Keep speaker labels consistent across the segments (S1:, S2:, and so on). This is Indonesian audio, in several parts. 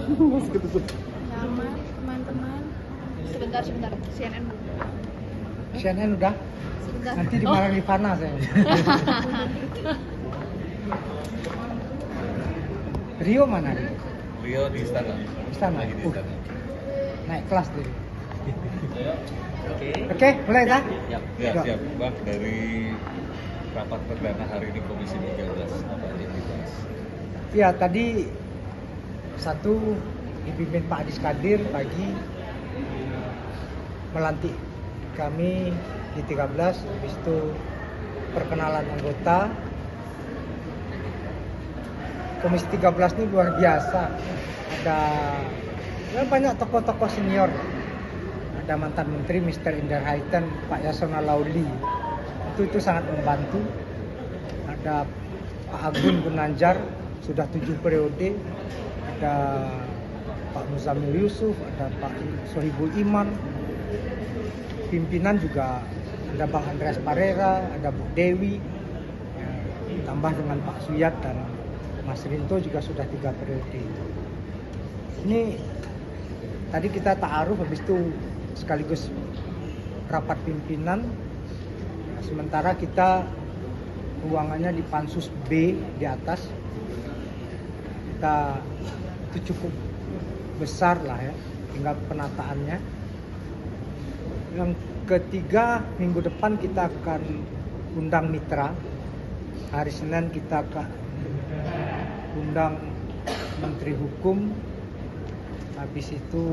S1: Nama teman-teman. Sebentar. CNN.
S2: CNN udah?
S1: Sebentar.
S2: Nanti dimarahin Rifana saya. Rio mana?
S3: Rio di istana.
S2: Istana.
S3: Lagi di istana.
S2: Naik kelas dulu.
S4: Oke.
S2: Oke, mulai dah?
S4: Yap.
S3: Ya,
S2: Yuk.
S3: siap. Bang, dari rapat perdana hari ini Komisi 13 apa aja yang dibahas?
S2: Ya, tadi satu dipimpin Pak Adis Kadir pagi melantik kami di 13, habis itu perkenalan anggota. Komisi 13 ini luar biasa. Ada banyak tokoh-tokoh senior. Ada mantan menteri Mr. Indar Haiten, Pak Yasona Lauli. Itu sangat membantu. Ada Pak Agun Gunanjar, sudah 7 periode. Ada Pak Muzamil Yusuf, ada Pak Sohibul Iman. Pimpinan juga ada Bang Andreas Parera, ada Bu Dewi, ya, tambah dengan Pak Suyat dan Mas Rinto juga sudah 3 periode. Ini tadi kita ta'aruf, habis itu sekaligus rapat pimpinan. Sementara kita ruangannya di Pansus B di atas. Kita itu cukup besar lah ya, tinggal penataannya. Yang ketiga, minggu depan kita akan undang mitra. Hari Senin kita akan undang Menteri Hukum. Habis itu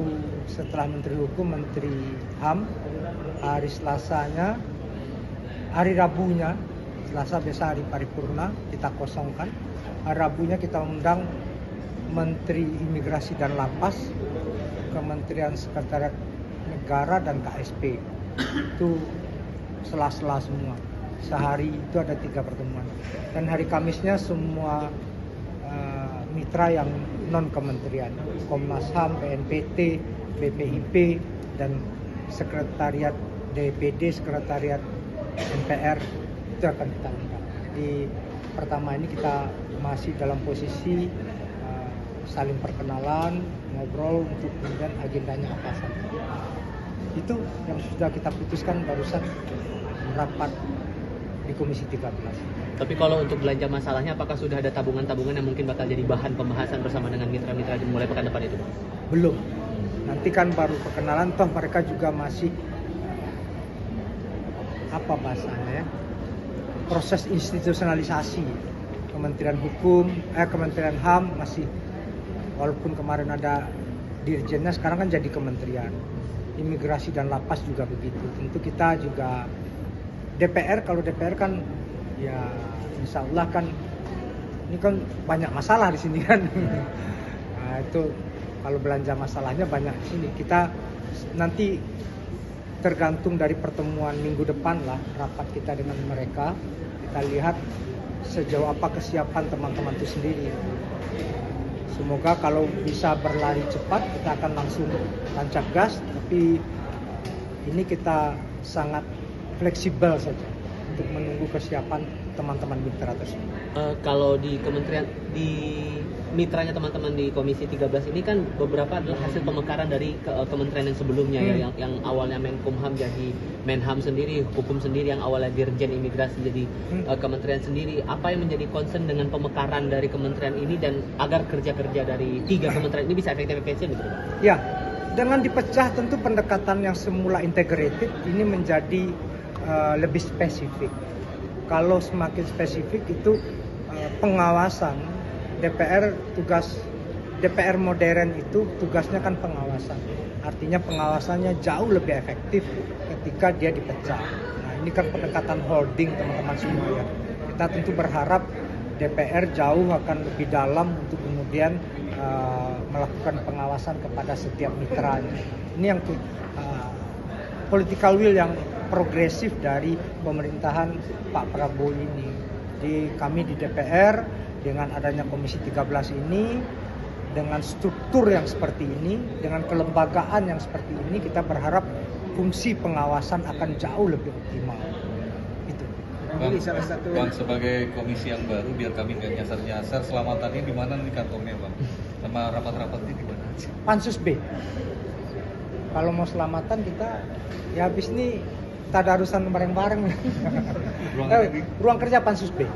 S2: setelah Menteri Hukum, Menteri HAM. Hari Selasanya, hari Rabunya, Selasa biasa hari paripurna, kita kosongkan. Hari Rabunya kita undang Menteri Imigrasi dan Lapas, Kementerian Sekretariat Negara dan KSP. Itu sela-sela semua. Sehari itu ada 3 pertemuan. Dan hari Kamisnya semua mitra yang non kementerian, Komnas HAM, BNPT, BPIP, dan Sekretariat DPD, Sekretariat MPR itu akan kita undang. Jadi pertama ini kita masih dalam posisi saling perkenalan, ngobrol untuk kemudian agendanya apa saja. Itu yang sudah kita putuskan barusan rapat di Komisi 13.
S4: Tapi kalau untuk belanja masalahnya, apakah sudah ada tabungan-tabungan yang mungkin bakal jadi bahan pembahasan bersama dengan mitra-mitra dimulai pekan depan itu?
S2: Belum. Nanti kan baru perkenalan, toh mereka juga masih apa bahasanya ya? Proses institusionalisasi. Kementerian Hukum, Kementerian HAM masih, walaupun kemarin ada dirjennya, sekarang kan jadi kementerian. Imigrasi dan Lapas juga begitu. Tentu kita juga DPR, kalau DPR kan ya insya Allah kan ini kan banyak masalah di sini kan. Nah, itu kalau belanja masalahnya banyak di sini. Kita nanti tergantung dari pertemuan minggu depan lah, rapat kita dengan mereka. Kita lihat sejauh apa kesiapan teman-teman itu sendiri. Semoga kalau bisa berlari cepat kita akan langsung tancap gas, tapi ini kita sangat fleksibel saja untuk menunggu kesiapan teman-teman mitra tersebut.
S4: Kalau di kementerian, di mitranya teman-teman di Komisi 13 ini kan beberapa adalah hasil pemekaran dari kementerian yang sebelumnya ya, yang awalnya Menkumham jadi Menham sendiri, Hukum sendiri, yang awalnya Dirjen Imigrasi jadi kementerian sendiri. Apa yang menjadi concern dengan pemekaran dari kementerian ini dan agar kerja-kerja dari 3 kementerian ini bisa efektif-efisien gitu?
S2: Ya, dengan dipecah tentu pendekatan yang semula integrated ini menjadi lebih spesifik. Kalau semakin spesifik itu pengawasan DPR, tugas DPR modern itu tugasnya kan pengawasan. Artinya pengawasannya jauh lebih efektif ketika dia dipecah. Nah, ini kan pendekatan holding teman-teman semua ya. Kita tentu berharap DPR jauh akan lebih dalam untuk kemudian melakukan pengawasan kepada setiap mitranya. Ini yang political will yang progresif dari pemerintahan Pak Prabowo ini. Di kami di DPR dengan adanya Komisi 13 ini, dengan struktur yang seperti ini, dengan kelembagaan yang seperti ini, kita berharap fungsi pengawasan akan jauh lebih optimal. Itu.
S3: Bang, sebagai komisi yang baru, biar kami nggak nyasar-nyasar, selamat tadi di mana nih kantornya, Bang? Sama rapat-rapatnya di mana aja?
S2: Pansus B. Kalau mau selamatan kita ya habis ini tadarusan bareng-bareng. Ruang kerja Pansus B.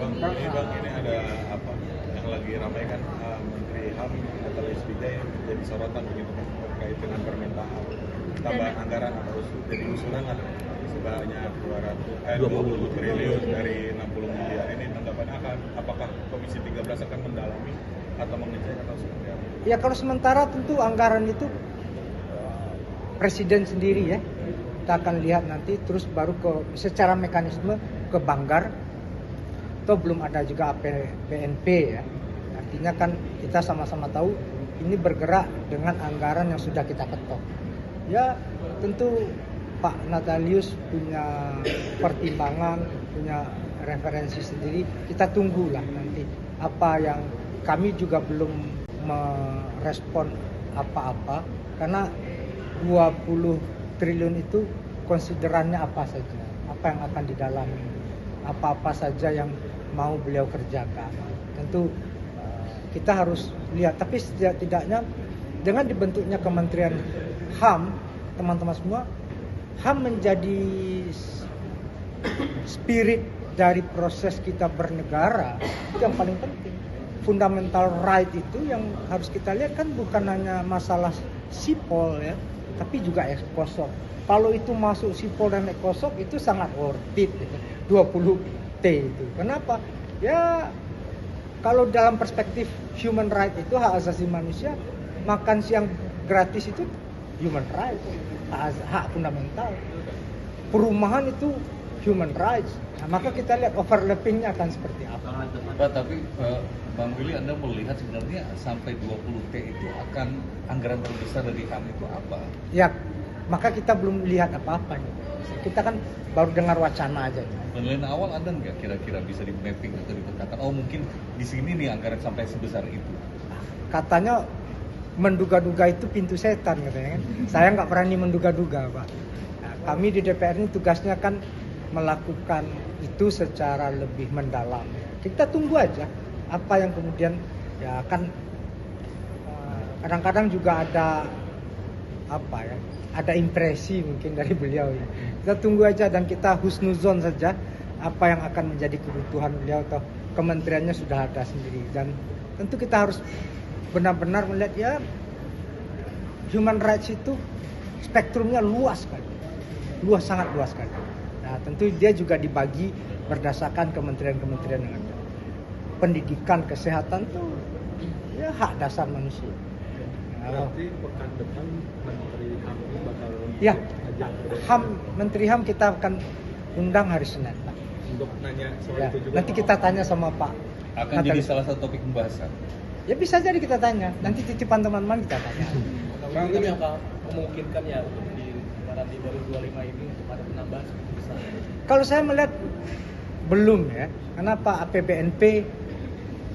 S5: Bang, ini ada apa yang lagi ramai kan, Menteri HAM atau SBJ yang jadi sorotan begitu kan terkait dengan permintaan tambahan anggaran atau jadi usulan ada sebanyak 20 triliun dari 60 miliar ini, tanggapannya apakah Komisi 13 akan mendalami atau mengecek atau seperti apa?
S2: Ya kalau sementara tentu anggaran itu Presiden sendiri ya. Kita akan lihat nanti terus baru secara mekanisme ke Banggar. Atau belum ada juga APBNP ya. Artinya kan kita sama-sama tahu ini bergerak dengan anggaran yang sudah kita ketok. Ya tentu Pak Natalius punya pertimbangan, punya referensi sendiri. Kita tunggulah nanti apa yang kami juga belum merespon apa-apa karena 20 triliun itu konsiderannya apa saja, apa yang akan didalami, apa-apa saja yang mau beliau kerjakan. Tentu kita harus lihat, tapi setidaknya dengan dibentuknya Kementerian HAM, teman-teman semua, HAM menjadi spirit dari proses kita bernegara, itu yang paling penting. Fundamental right itu yang harus kita lihat kan bukan hanya masalah sipol ya, tapi juga ekosok. Kalau itu masuk sipol dan ekosok itu sangat worth it, 20T itu. Kenapa? Ya kalau dalam perspektif human right itu hak asasi manusia, makan siang gratis itu human right, hak fundamental. Perumahan itu human rights. Nah, maka kita lihat overlappingnya akan seperti apa.
S3: Pak, tapi Bang Willy, Anda melihat sebenarnya sampai 20T itu akan anggaran terbesar dari HAM itu apa?
S2: Ya, maka kita belum lihat apa-apa. Kita kan baru dengar wacana aja.
S3: Penilaian awal ada nggak kira-kira bisa di mapping atau dipetakan? Oh mungkin di sini nih anggaran sampai sebesar itu.
S2: Katanya menduga-duga itu pintu setan katanya kan. Saya nggak berani menduga-duga Pak. Nah, kami di DPR ini tugasnya kan melakukan itu secara lebih mendalam. Kita tunggu aja apa yang kemudian ya kan kadang-kadang juga ada apa ya, ada impresi mungkin dari beliau ya. Kita tunggu aja dan kita husnuzon saja apa yang akan menjadi kebutuhan beliau atau kementeriannya sudah ada sendiri. Dan tentu kita harus benar-benar melihat ya human rights itu spektrumnya luas sekali, sangat luas sekali. Nah tentu dia juga dibagi berdasarkan kementerian-kementerian yang ada. Pendidikan, kesehatan tuh ya hak dasar manusia.
S5: Berarti pekan depan Menteri HAM bakal
S2: ya, Menteri HAM kita akan undang hari Senin Pak.
S5: Untuk nanya soal
S2: Ya,
S5: itu juga.
S2: nanti kita tanya sama Pak.
S3: Akan jadi salah satu topik pembahasan.
S2: Ya bisa jadi kita tanya. Nanti titipan teman-teman kita tanya.
S6: Mungkin yang memungkinkan ya untuk di lebaran di 2025 ini untuk ada penambahan seperti besar.
S2: Kalau saya melihat belum ya. Kenapa APBNP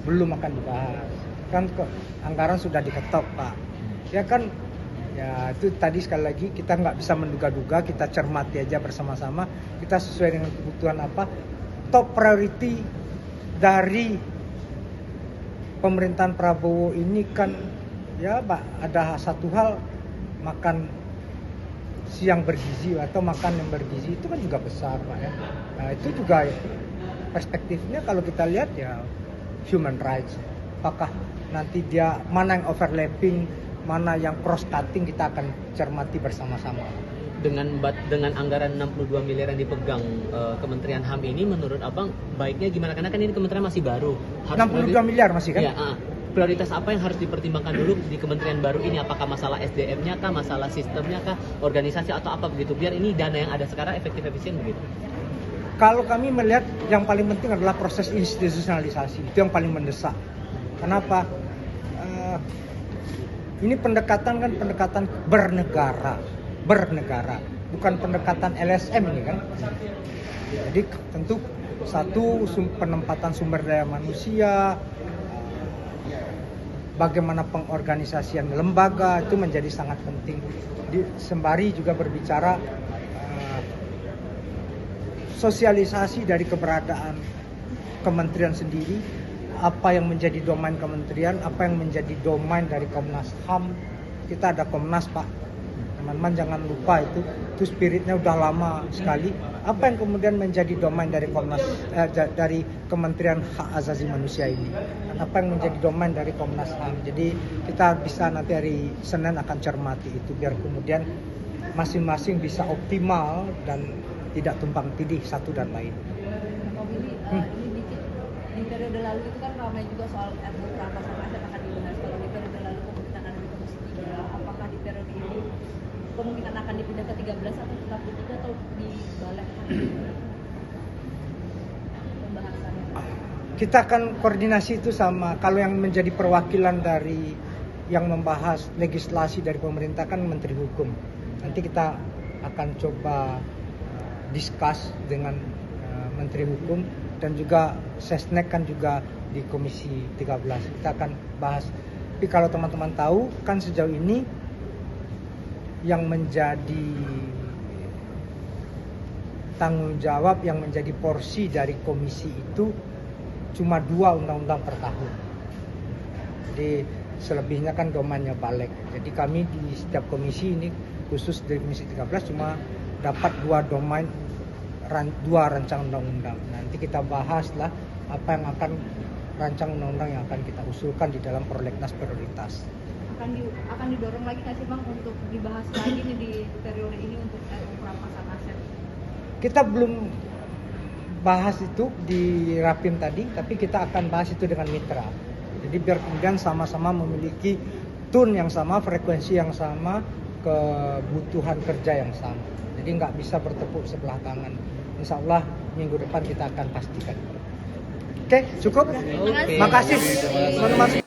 S2: belum akan dibahas? Kan anggaran sudah diketok Pak. Ya kan, ya itu tadi sekali lagi kita nggak bisa menduga-duga, kita cermati aja bersama-sama. Kita sesuai dengan kebutuhan apa. Top priority dari pemerintahan Prabowo ini kan ya Pak, ada satu hal makan siang bergizi atau makan yang bergizi itu kan juga besar Pak ya. Nah itu juga perspektifnya kalau kita lihat ya human rights. Apakah nanti dia mana yang overlapping, mana yang cross cutting, kita akan cermati bersama-sama.
S4: Dengan anggaran 62 miliar yang dipegang Kementerian HAM ini, menurut Abang baiknya gimana? Karena kan ini kementerian masih baru.
S2: 62 miliar masih kan?
S4: Ya, prioritas apa yang harus dipertimbangkan dulu di kementerian baru ini? Apakah masalah SDM-nya kah, masalah sistemnya kah, organisasi atau apa begitu? Biar ini dana yang ada sekarang efektif efisien begitu.
S2: Kalau kami melihat yang paling penting adalah proses institusionalisasi, itu yang paling mendesak. Kenapa? Ini pendekatan kan pendekatan bernegara, bukan pendekatan LSM ini kan. Jadi tentu satu penempatan sumber daya manusia, bagaimana pengorganisasian lembaga itu menjadi sangat penting. Sembari juga berbicara sosialisasi dari keberadaan kementerian sendiri apa yang menjadi domain kementerian, apa yang menjadi domain dari Komnas HAM. Kita ada Komnas, Pak. Teman-teman jangan lupa itu spiritnya udah lama sekali. Apa yang kemudian menjadi domain dari dari Kementerian Hak Asasi Manusia ini, dan apa yang menjadi domain dari Komnas HAM. Jadi kita bisa nanti hari Senin akan cermati itu biar kemudian masing-masing bisa optimal dan tidak tumpang tindih satu dan lain.
S7: Pak Willy, ini dikit, di periode lalu itu kan ramai juga soal RUU perampasan aset akan dibahas. Kalau di periode lalu kemungkinan akan di Komisi 3, apakah di periode ini kemungkinan akan dipindah ke 13 atau tetap di 3 atau dibalik pembahasannya?
S2: Kita akan koordinasi itu sama, kalau yang menjadi perwakilan dari yang membahas legislasi dari pemerintah kan Menteri Hukum. Nanti kita akan coba discuss dengan Menteri Hukum, dan juga Sesnek kan juga di Komisi 13. Kita akan bahas. Tapi kalau teman-teman tahu kan sejauh ini yang menjadi tanggung jawab, yang menjadi porsi dari komisi itu cuma 2 undang-undang per tahun. Jadi selebihnya kan domainnya balik. Jadi kami di setiap komisi ini, khusus di Komisi 13 cuma dapat 2 domain, 2 rancang undang-undang. Nanti kita bahas lah apa yang akan rancang undang-undang yang akan kita usulkan di dalam prolegnas prioritas.
S7: Akan didorong lagi nggak sih Bang untuk dibahas lagi nih di periode ini untuk RUU perampasan aset?
S2: Kita belum bahas itu di Rapim tadi, tapi kita akan bahas itu dengan mitra. Jadi biar kemudian sama-sama memiliki tone yang sama, frekuensi yang sama, kebutuhan kerja yang sama. Jadi nggak bisa bertepuk sebelah tangan. Insya Allah minggu depan kita akan pastikan. Oke, cukup.
S4: Oke.
S2: Makasih.